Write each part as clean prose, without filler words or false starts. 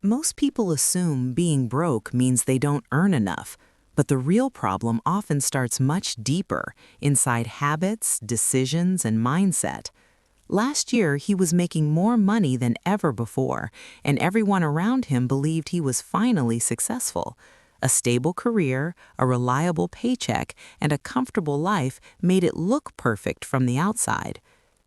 Most people assume being broke means they don't earn enough, but the real problem often starts much deeper, inside habits, decisions, and mindset. Last year, he was making more money than ever before, and everyone around him believed he was finally successful. A stable career, a reliable paycheck, and a comfortable life made it look perfect from the outside.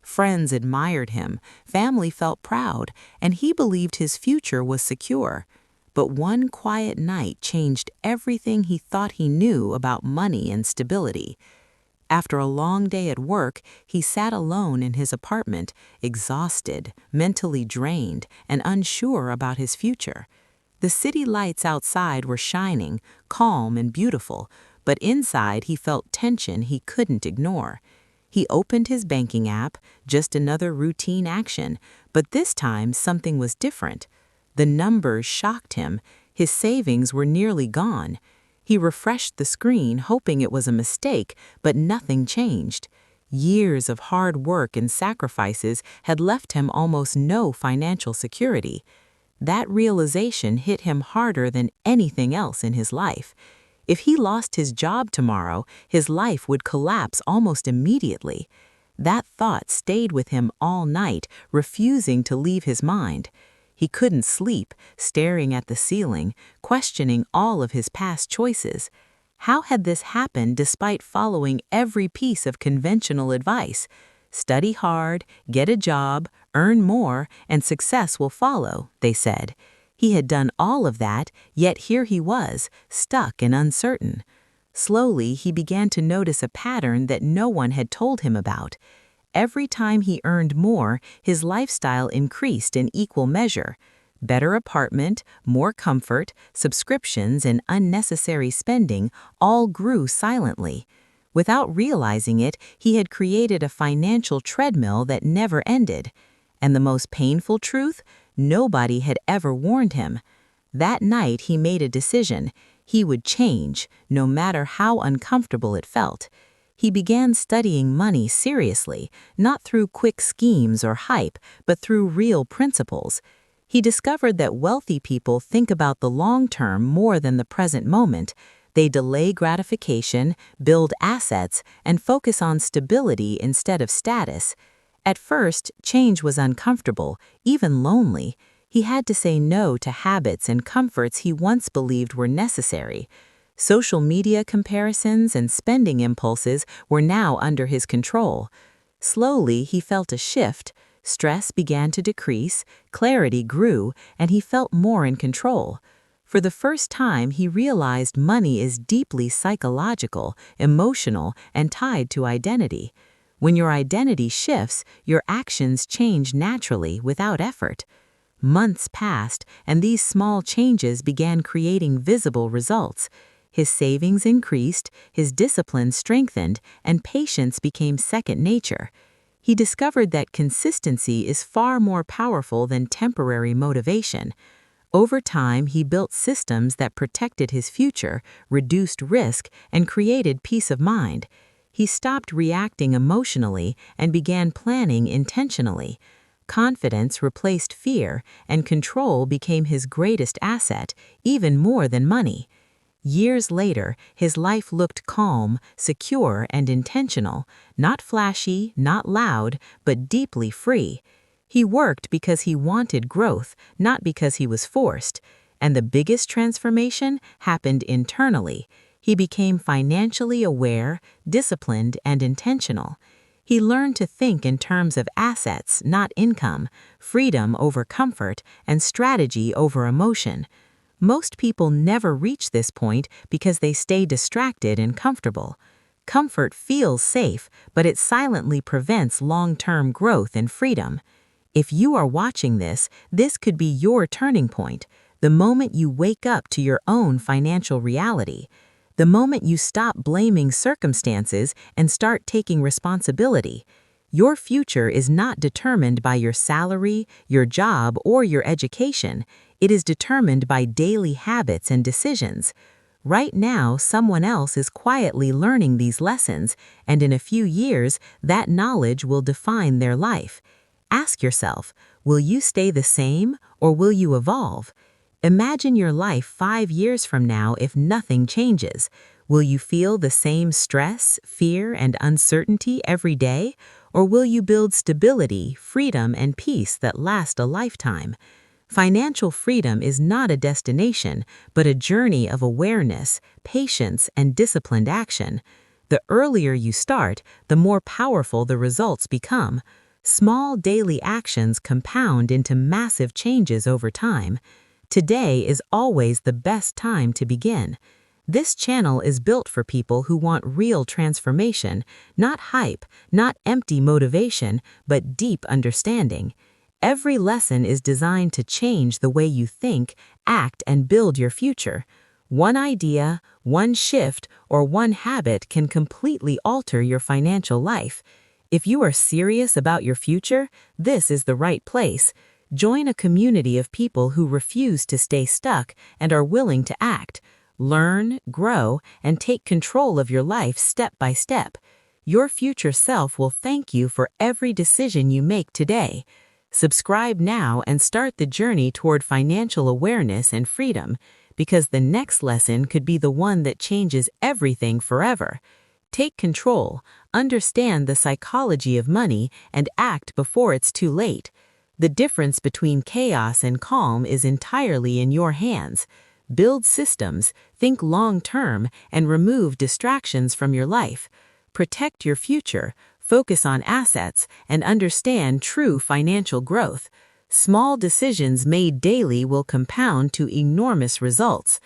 Friends admired him, family felt proud, and he believed his future was secure. But one quiet night changed everything he thought he knew about money and stability. After a long day at work, he sat alone in his apartment, exhausted, mentally drained, and unsure about his future. The city lights outside were shining, calm and beautiful, but inside he felt tension he couldn't ignore. He opened his banking app, just another routine action, but this time something was different. The numbers shocked him. His savings were nearly gone. He refreshed the screen, hoping it was a mistake, but nothing changed. Years of hard work and sacrifices had left him almost no financial security. That realization hit him harder than anything else in his life. If he lost his job tomorrow, his life would collapse almost immediately. That thought stayed with him all night, refusing to leave his mind. He couldn't sleep, staring at the ceiling, questioning all of his past choices. How had this happened despite following every piece of conventional advice? Study hard, get a job, earn more, and success will follow, they said. He had done all of that, yet here he was, stuck and uncertain. Slowly, he began to notice a pattern that no one had told him about. Every time he earned more, his lifestyle increased in equal measure. Better apartment, more comfort, subscriptions, and unnecessary spending all grew silently. Without realizing it, he had created a financial treadmill that never ended. And the most painful truth? Nobody had ever warned him. That night he made a decision. He would change, no matter how uncomfortable it felt. He began studying money seriously, not through quick schemes or hype, but through real principles. He discovered that wealthy people think about the long term more than the present moment. They delay gratification, build assets, and focus on stability instead of status. At first, change was uncomfortable, even lonely. He had to say no to habits and comforts he once believed were necessary. Social media comparisons and spending impulses were now under his control. Slowly, he felt a shift. Stress began to decrease, clarity grew, and he felt more in control. For the first time, he realized money is deeply psychological, emotional, and tied to identity. When your identity shifts, your actions change naturally without effort. Months passed, and these small changes began creating visible results. His savings increased, his discipline strengthened, and patience became second nature. He discovered that consistency is far more powerful than temporary motivation. Over time, he built systems that protected his future, reduced risk, and created peace of mind. He stopped reacting emotionally and began planning intentionally. Confidence replaced fear, and control became his greatest asset, even more than money. Years later, his life looked calm, secure, and intentional, not flashy, not loud, but deeply free. He worked because he wanted growth, not because he was forced. And the biggest transformation happened internally. He became financially aware, disciplined, and intentional. He learned to think in terms of assets, not income, freedom over comfort, and strategy over emotion. Most people never reach this point because they stay distracted and comfortable. Comfort feels safe, but it silently prevents long-term growth and freedom. If you are watching this, this could be your turning point, the moment you wake up to your own financial reality. The moment you stop blaming circumstances and start taking responsibility. Your future is not determined by your salary, your job, or your education. It is determined by daily habits and decisions. Right now, someone else is quietly learning these lessons, and in a few years, that knowledge will define their life. Ask yourself, will you stay the same or will you evolve? Imagine your life 5 years from now if nothing changes. Will you feel the same stress, fear, and uncertainty every day? Or will you build stability, freedom, and peace that last a lifetime? Financial freedom is not a destination, but a journey of awareness, patience, and disciplined action. The earlier you start, the more powerful the results become. Small daily actions compound into massive changes over time. Today is always the best time to begin. This channel is built for people who want real transformation, not hype, not empty motivation, but deep understanding. Every lesson is designed to change the way you think, act, and build your future. One idea, one shift, or one habit can completely alter your financial life. If you are serious about your future, this is the right place. Join a community of people who refuse to stay stuck and are willing to act. Learn, grow, and take control of your life step by step. Your future self will thank you for every decision you make today. Subscribe now and start the journey toward financial awareness and freedom, because the next lesson could be the one that changes everything forever. Take control, understand the psychology of money, and act before it's too late. The difference between chaos and calm is entirely in your hands. Build systems, think long-term, and remove distractions from your life. Protect your future, focus on assets, and understand true financial growth. Small decisions made daily will compound to enormous results.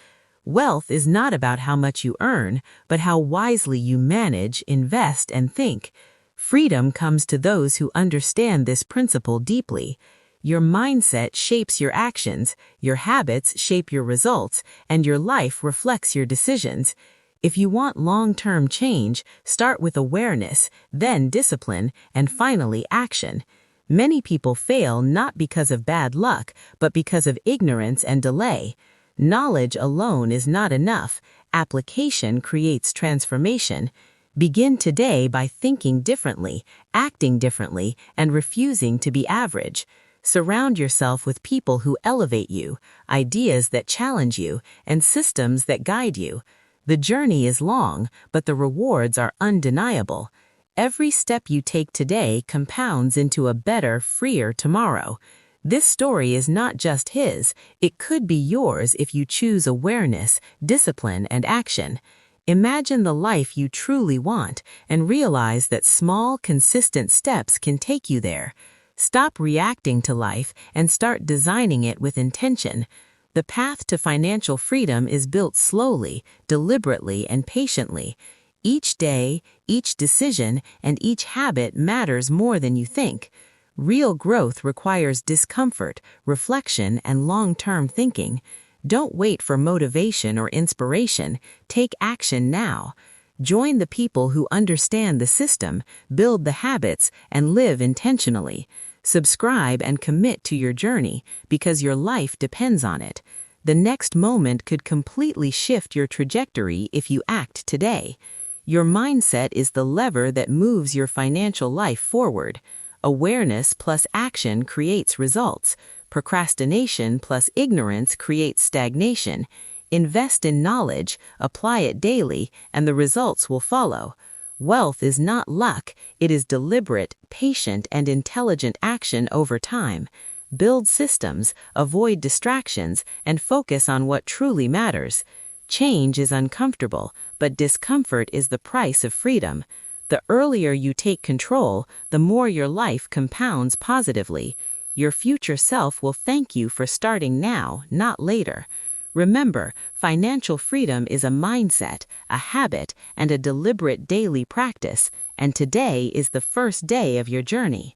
Wealth is not about how much you earn, but how wisely you manage, invest, and think. Freedom comes to those who understand this principle deeply. Your mindset shapes your actions, your habits shape your results, and your life reflects your decisions. If you want long-term change, start with awareness, then discipline, and finally action. Many people fail not because of bad luck, but because of ignorance and delay. Knowledge alone is not enough. Application creates transformation. Begin today by thinking differently, acting differently, and refusing to be average. Surround yourself with people who elevate you, ideas that challenge you, and systems that guide you. The journey is long, but the rewards are undeniable. Every step you take today compounds into a better, freer tomorrow. This story is not just his, it could be yours if you choose awareness, discipline, and action. Imagine the life you truly want and realize that small, consistent steps can take you there. Stop reacting to life and start designing it with intention. The path to financial freedom is built slowly, deliberately, and patiently. Each day, each decision, and each habit matters more than you think. Real growth requires discomfort, reflection, and long-term thinking. Don't wait for motivation or inspiration. Take action now. Join the people who understand the system, build the habits, and live intentionally. Subscribe and commit to your journey because your life depends on it. The next moment could completely shift your trajectory if you act today. Your mindset is the lever that moves your financial life forward. Awareness plus action creates results. Procrastination plus ignorance creates stagnation. Invest in knowledge, apply it daily, and the results will follow. Wealth is not luck, it is deliberate, patient, and intelligent action over time. Build systems, avoid distractions, and focus on what truly matters. Change is uncomfortable, but discomfort is the price of freedom. The earlier you take control, the more your life compounds positively. Your future self will thank you for starting now, not later. Remember, financial freedom is a mindset, a habit, and a deliberate daily practice, and today is the first day of your journey.